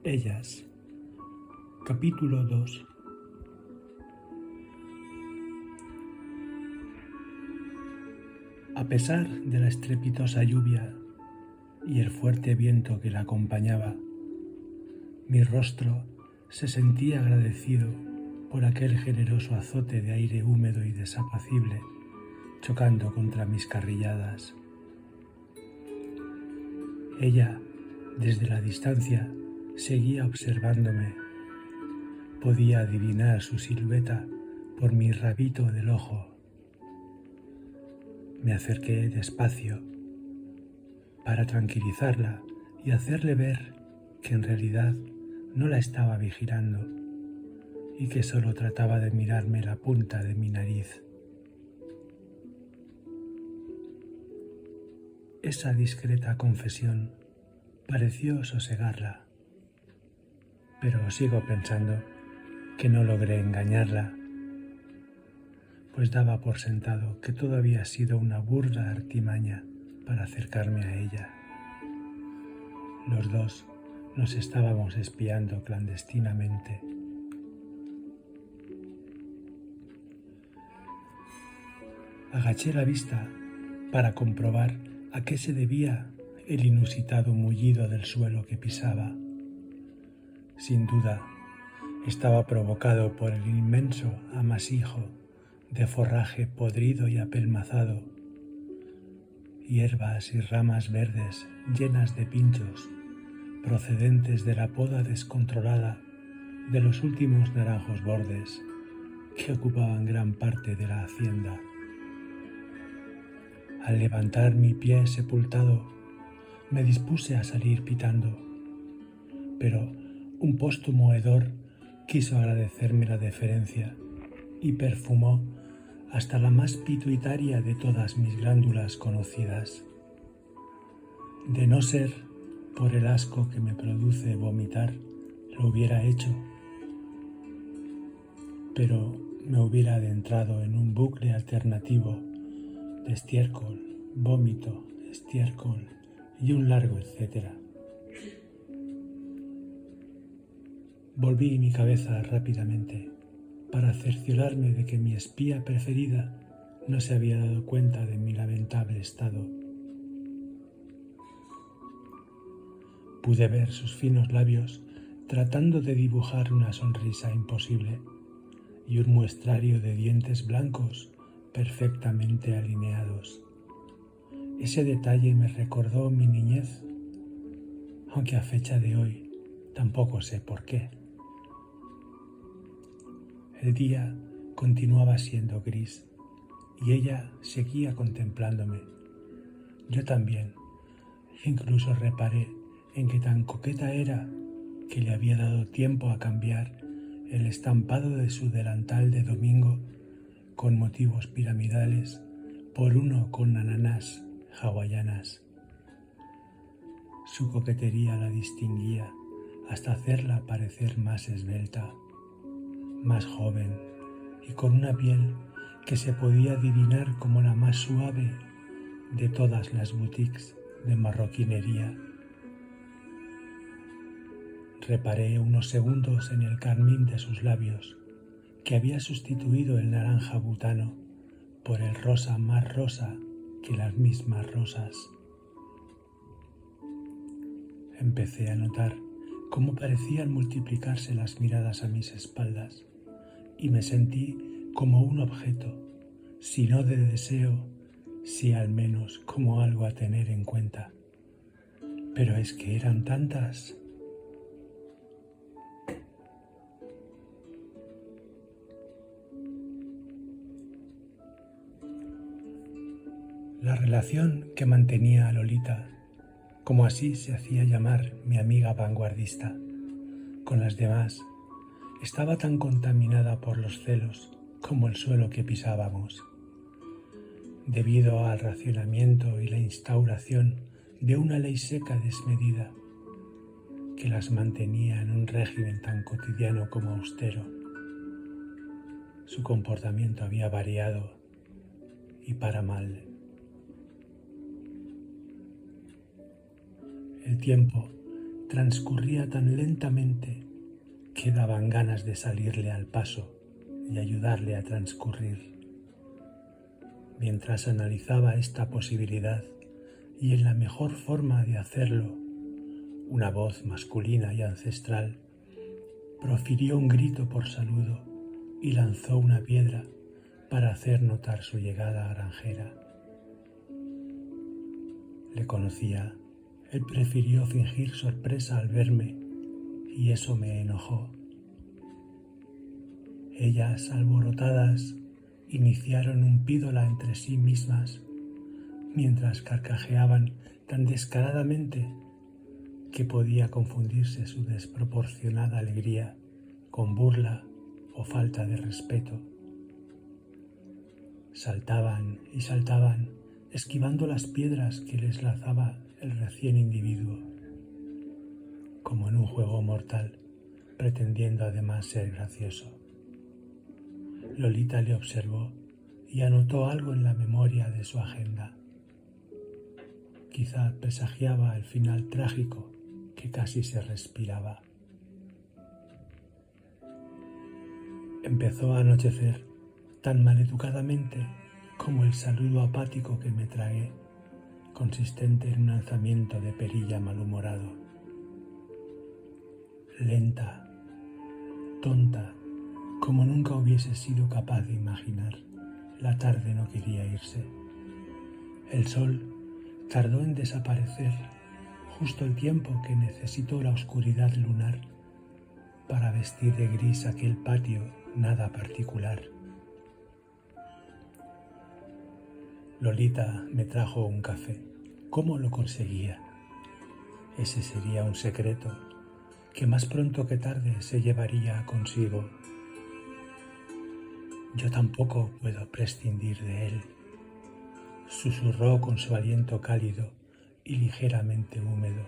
Ellas. Capítulo 2. A pesar de la estrepitosa lluvia y el fuerte viento que la acompañaba, mi rostro se sentía agradecido por aquel generoso azote de aire húmedo y desapacible chocando contra mis carrilladas. Ella, desde la distancia, seguía observándome. Podía adivinar su silueta por mi rabito del ojo. Me acerqué despacio para tranquilizarla y hacerle ver que en realidad no la estaba vigilando y que solo trataba de mirarme la punta de mi nariz. Esa discreta confesión pareció sosegarla, pero sigo pensando que no logré engañarla, pues daba por sentado que todo había sido una burda artimaña para acercarme a ella. Los dos nos estábamos espiando clandestinamente. Agaché la vista para comprobar a qué se debía el inusitado mullido del suelo que pisaba. Sin duda, estaba provocado por el inmenso amasijo de forraje podrido y apelmazado, hierbas y ramas verdes llenas de pinchos procedentes de la poda descontrolada de los últimos naranjos bordes que ocupaban gran parte de la hacienda. Al levantar mi pie sepultado, me dispuse a salir pitando, pero un póstumo hedor quiso agradecerme la deferencia y perfumó hasta la más pituitaria de todas mis glándulas conocidas. De no ser por el asco que me produce vomitar, lo hubiera hecho, pero me hubiera adentrado en un bucle alternativo de estiércol, vómito, estiércol y un largo etcétera. Volví mi cabeza rápidamente para cerciorarme de que mi espía preferida no se había dado cuenta de mi lamentable estado. Pude ver sus finos labios tratando de dibujar una sonrisa imposible y un muestrario de dientes blancos perfectamente alineados. Ese detalle me recordó mi niñez, aunque a fecha de hoy tampoco sé por qué. El día continuaba siendo gris y ella seguía contemplándome. Yo también, incluso reparé en que tan coqueta era que le había dado tiempo a cambiar el estampado de su delantal de domingo con motivos piramidales por uno con ananas hawaianas. Su coquetería la distinguía hasta hacerla parecer más esbelta, más joven y con una piel que se podía adivinar como la más suave de todas las boutiques de marroquinería. Reparé unos segundos en el carmín de sus labios, que había sustituido el naranja butano por el rosa más rosa que las mismas rosas. Empecé a notar cómo parecían multiplicarse las miradas a mis espaldas y me sentí como un objeto, si no de deseo, sí al menos como algo a tener en cuenta. Pero es que eran tantas. La relación que mantenía a Lolita, como así se hacía llamar mi amiga vanguardista, con las demás, estaba tan contaminada por los celos como el suelo que pisábamos. Debido al racionamiento y la instauración de una ley seca desmedida que las mantenía en un régimen tan cotidiano como austero, su comportamiento había variado y para mal. El tiempo transcurría tan lentamente que daban ganas de salirle al paso y ayudarle a transcurrir. Mientras analizaba esta posibilidad y en la mejor forma de hacerlo, una voz masculina y ancestral profirió un grito por saludo y lanzó una piedra para hacer notar su llegada granjera. Le conocía. Él prefirió fingir sorpresa al verme y eso me enojó. Ellas, alborotadas, iniciaron un pídola entre sí mismas mientras carcajeaban tan descaradamente que podía confundirse su desproporcionada alegría con burla o falta de respeto. Saltaban y saltaban, esquivando las piedras que les lanzaba el recién individuo, como en un juego mortal, pretendiendo además ser gracioso. Lolita le observó y anotó algo en la memoria de su agenda. Quizá presagiaba el final trágico que casi se respiraba. Empezó a anochecer tan maleducadamente como el saludo apático que me tragué, consistente en un alzamiento de perilla malhumorado. Lenta, tonta, como nunca hubiese sido capaz de imaginar, la tarde no quería irse. El sol tardó en desaparecer justo el tiempo que necesitó la oscuridad lunar para vestir de gris aquel patio nada particular. Lolita me trajo un café. ¿Cómo lo conseguía? Ese sería un secreto que más pronto que tarde se llevaría consigo. Yo tampoco puedo prescindir de él, susurró con su aliento cálido y ligeramente húmedo,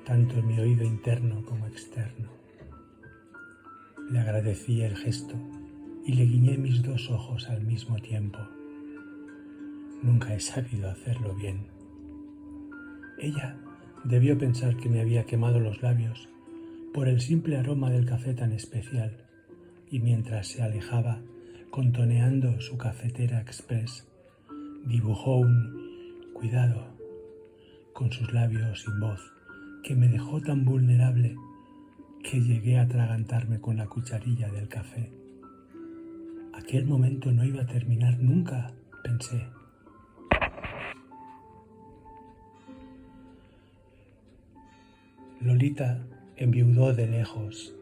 tanto en mi oído interno como externo. Le agradecí el gesto y le guiñé mis dos ojos al mismo tiempo. Nunca he sabido hacerlo bien. Ella debió pensar que me había quemado los labios por el simple aroma del café tan especial, y mientras se alejaba, contoneando su cafetera express, dibujó un cuidado con sus labios sin voz que me dejó tan vulnerable que llegué a atragantarme con la cucharilla del café. Aquel momento no iba a terminar nunca, pensé. Lolita enviudó de lejos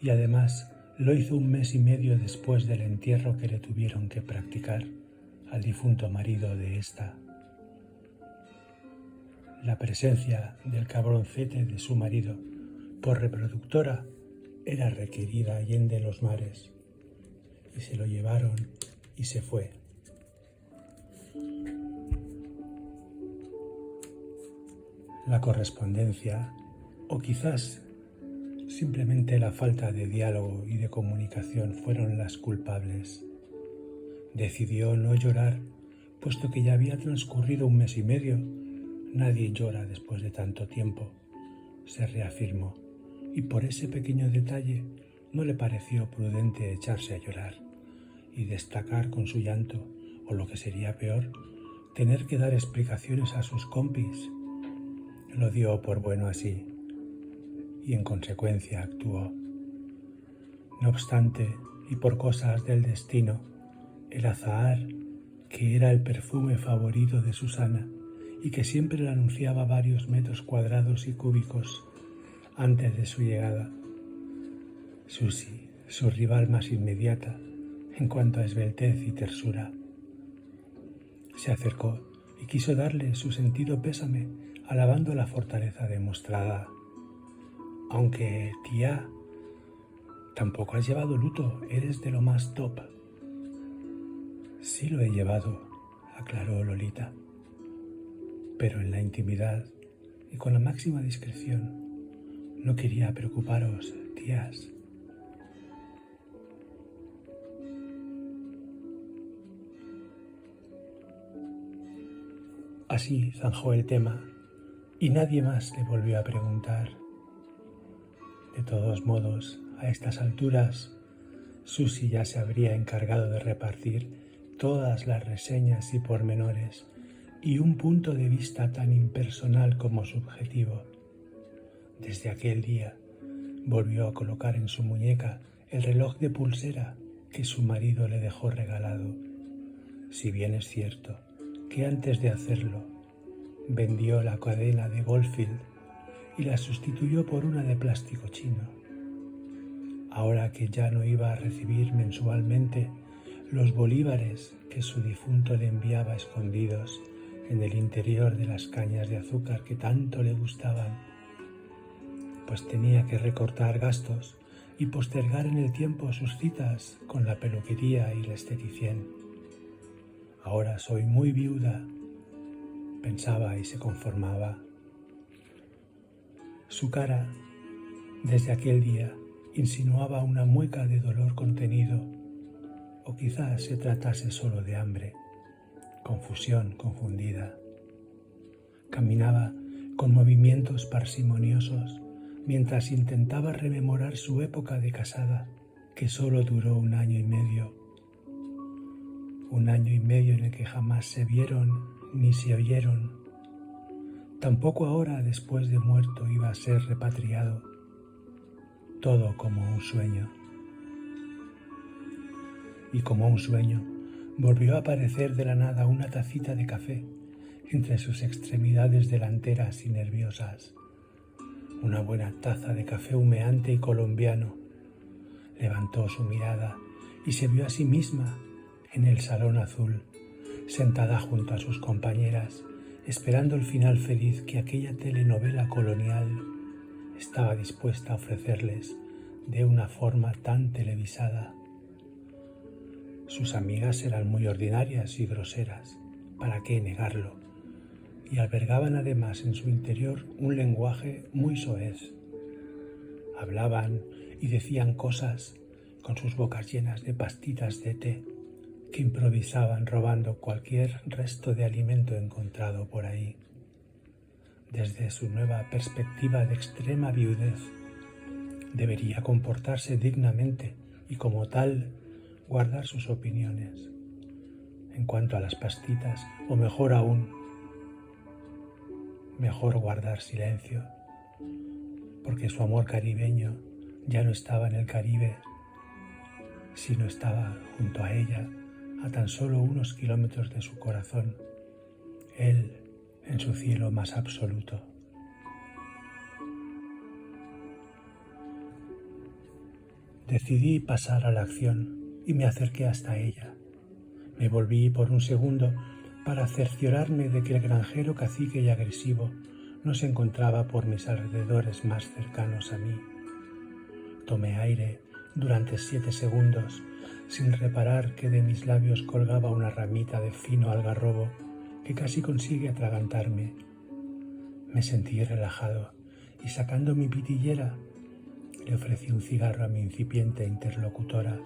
y además lo hizo 1 mes y medio después del entierro que le tuvieron que practicar al difunto marido de esta. La presencia del cabroncete de su marido por reproductora era requerida allende los mares y se lo llevaron y se fue. La correspondencia, o quizás simplemente la falta de diálogo y de comunicación, fueron las culpables. Decidió no llorar, puesto que ya había transcurrido 1 mes y medio. Nadie llora después de tanto tiempo, se reafirmó, y por ese pequeño detalle no le pareció prudente echarse a llorar y destacar con su llanto, o lo que sería peor, tener que dar explicaciones a sus compis. Lo dio por bueno así, y en consecuencia actuó. No obstante, y por cosas del destino, el azahar, que era el perfume favorito de Susana y que siempre le anunciaba varios metros cuadrados y cúbicos antes de su llegada, Susi, su rival más inmediata en cuanto a esbeltez y tersura, se acercó y quiso darle su sentido pésame, alabando la fortaleza demostrada. Aunque, tía, tampoco has llevado luto, eres de lo más top. Sí lo he llevado, aclaró Lolita, pero en la intimidad y con la máxima discreción. No quería preocuparos, tías. Así zanjó el tema, y nadie más le volvió a preguntar. De todos modos, a estas alturas, Susie ya se habría encargado de repartir todas las reseñas y pormenores y un punto de vista tan impersonal como subjetivo. Desde aquel día volvió a colocar en su muñeca el reloj de pulsera que su marido le dejó regalado, si bien es cierto que antes de hacerlo vendió la cadena de Goldfield y la sustituyó por una de plástico chino. Ahora que ya no iba a recibir mensualmente los bolívares que su difunto le enviaba escondidos en el interior de las cañas de azúcar que tanto le gustaban, pues tenía que recortar gastos y postergar en el tiempo sus citas con la peluquería y la esteticien. Ahora soy muy viuda, pensaba y se conformaba. Su cara, desde aquel día, insinuaba una mueca de dolor contenido, o quizás se tratase solo de hambre, confusión confundida. Caminaba con movimientos parsimoniosos mientras intentaba rememorar su época de casada, que solo duró 1 año y medio. 1 año y medio en el que jamás se vieron ni se oyeron. Tampoco ahora, después de muerto, iba a ser repatriado. Todo como un sueño. Y como un sueño, volvió a aparecer de la nada una tacita de café entre sus extremidades delanteras y nerviosas. Una buena taza de café humeante y colombiano. Levantó su mirada y se vio a sí misma en el salón azul, sentada junto a sus compañeras, esperando el final feliz que aquella telenovela colonial estaba dispuesta a ofrecerles de una forma tan televisada. Sus amigas eran muy ordinarias y groseras, ¿para qué negarlo? Y albergaban además en su interior un lenguaje muy soez. Hablaban y decían cosas con sus bocas llenas de pastitas de té que improvisaban robando cualquier resto de alimento encontrado por ahí. Desde su nueva perspectiva de extrema viudez, debería comportarse dignamente y como tal guardar sus opiniones. En cuanto a las pastitas, o mejor aún, mejor guardar silencio, porque su amor caribeño ya no estaba en el Caribe, sino estaba junto a ella, a tan solo unos kilómetros de su corazón, él en su cielo más absoluto. Decidí pasar a la acción y me acerqué hasta ella. Me volví por un segundo para cerciorarme de que el granjero cacique y agresivo no se encontraba por mis alrededores más cercanos a mí. Tomé aire durante 7 segundos, sin reparar que de mis labios colgaba una ramita de fino algarrobo que casi consigue atragantarme. Me sentí relajado y sacando mi pitillera, le ofrecí un cigarro a mi incipiente interlocutora,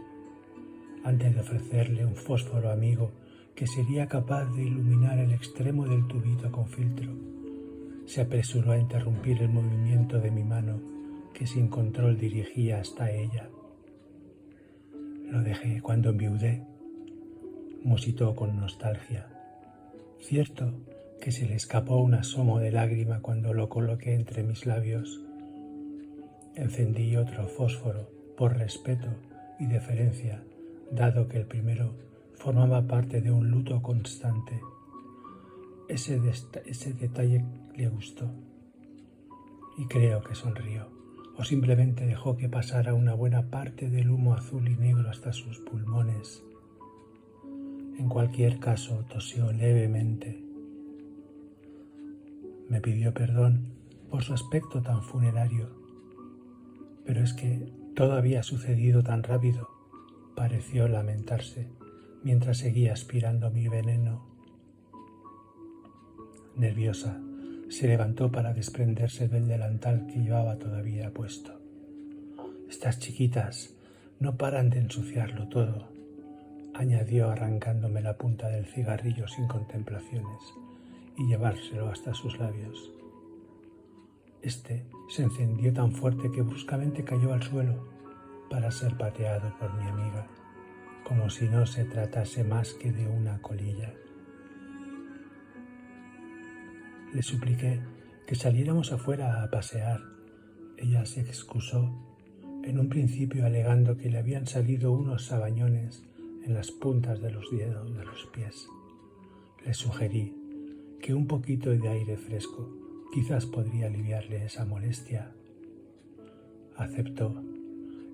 antes de ofrecerle un fósforo amigo que sería capaz de iluminar el extremo del tubito con filtro. Se apresuró a interrumpir el movimiento de mi mano, que sin control dirigía hasta ella. Lo dejé cuando enviudé, musitó con nostalgia. Cierto que se le escapó un asomo de lágrima cuando lo coloqué entre mis labios. Encendí otro fósforo por respeto y deferencia, dado que el primero formaba parte de un luto constante. Ese detalle le gustó y creo que sonrió, o simplemente dejó que pasara una buena parte del humo azul y negro hasta sus pulmones. En cualquier caso, tosió levemente. Me pidió perdón por su aspecto tan funerario, pero es que todo había sucedido tan rápido, pareció lamentarse mientras seguía aspirando mi veneno. Nerviosa, se levantó para desprenderse del delantal que llevaba todavía puesto. Estas chiquitas no paran de ensuciarlo todo, añadió arrancándome la punta del cigarrillo sin contemplaciones y llevárselo hasta sus labios. Este se encendió tan fuerte que bruscamente cayó al suelo para ser pateado por mi amiga, como si no se tratase más que de una colilla. Le supliqué que saliéramos afuera a pasear. Ella se excusó, en un principio alegando que le habían salido unos sabañones en las puntas de los dedos de los pies. Le sugerí que un poquito de aire fresco quizás podría aliviarle esa molestia. Aceptó,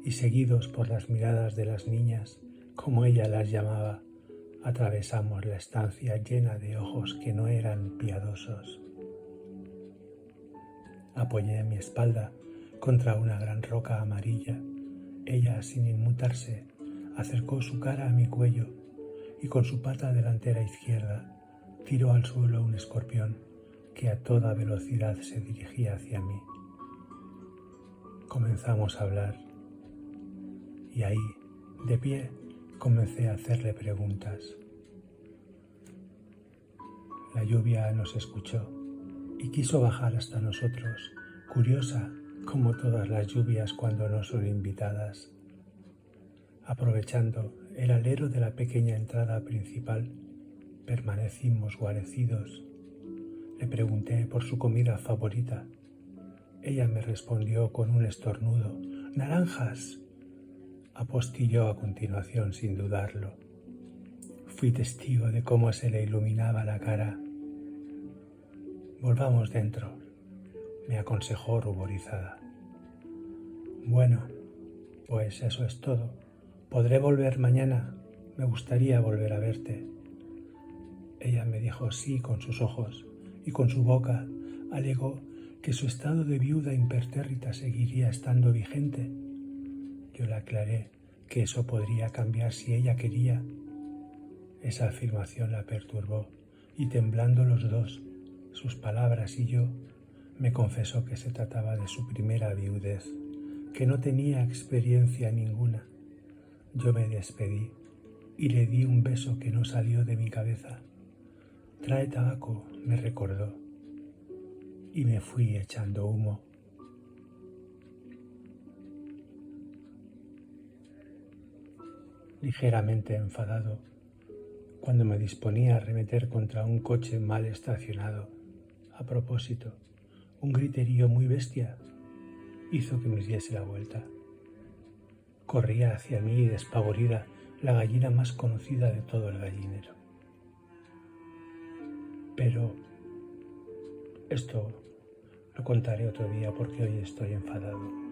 y seguidos por las miradas de las niñas, como ella las llamaba, atravesamos la estancia llena de ojos que no eran piadosos. Apoyé mi espalda contra una gran roca amarilla. Ella, sin inmutarse, acercó su cara a mi cuello y con su pata delantera izquierda tiró al suelo un escorpión que a toda velocidad se dirigía hacia mí. Comenzamos a hablar y ahí, de pie, comencé a hacerle preguntas. La lluvia nos escuchó y quiso bajar hasta nosotros, curiosa como todas las lluvias cuando no son invitadas. Aprovechando el alero de la pequeña entrada principal, permanecimos guarecidos. Le pregunté por su comida favorita. Ella me respondió con un estornudo: ¡naranjas! Apostilló a continuación sin dudarlo. Fui testigo de cómo se le iluminaba la cara. Volvamos dentro, me aconsejó ruborizada. Bueno, pues eso es todo. Podré volver mañana. Me gustaría volver a verte. Ella me dijo sí con sus ojos y con su boca alegó que su estado de viuda impertérrita seguiría estando vigente. Yo le aclaré que eso podría cambiar si ella quería. Esa afirmación la perturbó y temblando los dos, sus palabras y yo, me confesó que se trataba de su primera viudez, que no tenía experiencia ninguna. Yo me despedí y le di un beso que no salió de mi cabeza. Trae tabaco, me recordó, y me fui echando humo. Ligeramente enfadado, cuando me disponía a arremeter contra un coche mal estacionado, a propósito, un griterío muy bestia hizo que me diese la vuelta. Corría hacia mí despavorida la gallina más conocida de todo el gallinero. Pero esto lo contaré otro día porque hoy estoy enfadado.